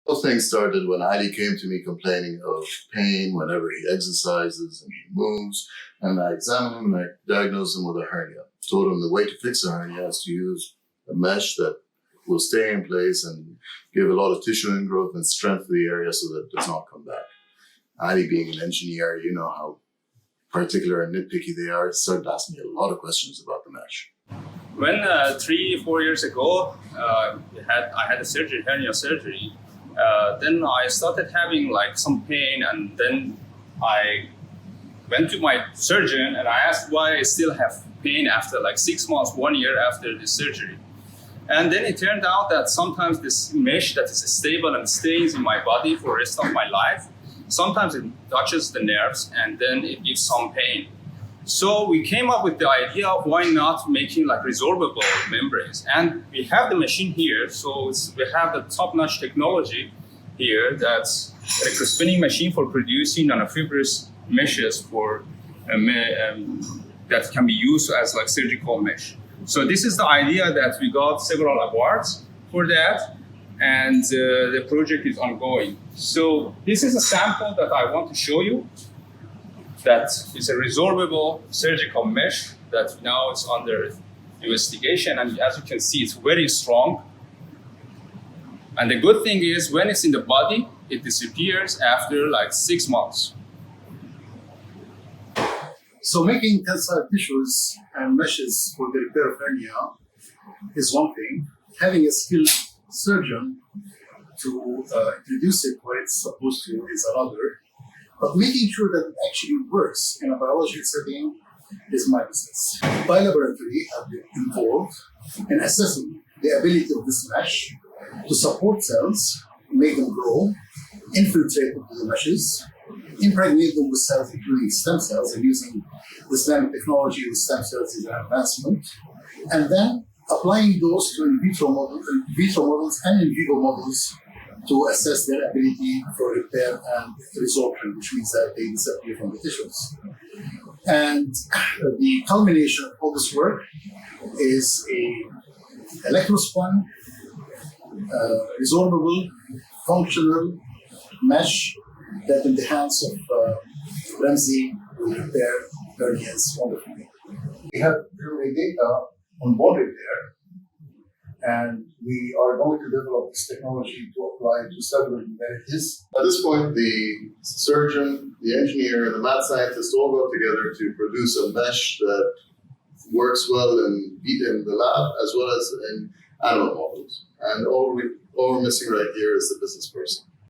Those things started when Ali came to me complaining of pain whenever he exercises and he moves. And I examined him and I diagnosed him with a hernia. Told him the way to fix a hernia is to use a mesh that will stay in place and give a lot of tissue ingrowth and strength to the area so that it does not come back. Ali, being an engineer, you know how particular and nitpicky they are, started asking me a lot of questions about the mesh. When 3-4 years ago, I had a surgery, hernia surgery, then I started having like some pain, and then I went to my surgeon and I asked why I still have pain after like 6 months, 1 year after the surgery. And then it turned out that sometimes this mesh that is stable and stays in my body for the rest of my life, sometimes it touches the nerves and then it gives some pain. So we came up with the idea of why not making like resorbable membranes. And we have the machine here, so we have the top-notch technology here, that's electrospinning machine for producing nanofibrous meshes for that can be used as like surgical mesh. So this is the idea that we got several awards for that, and the project is ongoing. So this is a sample that I want to show you. That is a resorbable surgical mesh that now is under investigation, and as you can see, it's very strong. And the good thing is, when it's in the body, it disappears after like 6 months. So making tensile tissues and meshes for the repair of hernia is one thing. Having a skilled surgeon to introduce it where it's supposed to is another. But making sure that it actually works in a biological setting is my business. Biolaboratory have been involved in assessing the ability of this mesh to support cells, make them grow, infiltrate into the meshes, impregnate them with cells, including stem cells, and using this nanotechnology with stem cells is an advancement, and then applying those to in vitro models and in vivo models to assess their ability for repair and resorption, which means that they disappear from the tissues. And the culmination of all this work is a electrospun, resorbable, functional mesh that in the hands of Ramsey will repair hernias wonderfully. We have preliminary data on bone repair, and we are going to develop this technology to apply to several modalities. At this point, the surgeon, the engineer, and the math scientist all go together to produce a mesh that works well in the lab as well as in animal models. And all we're missing right here is the business person.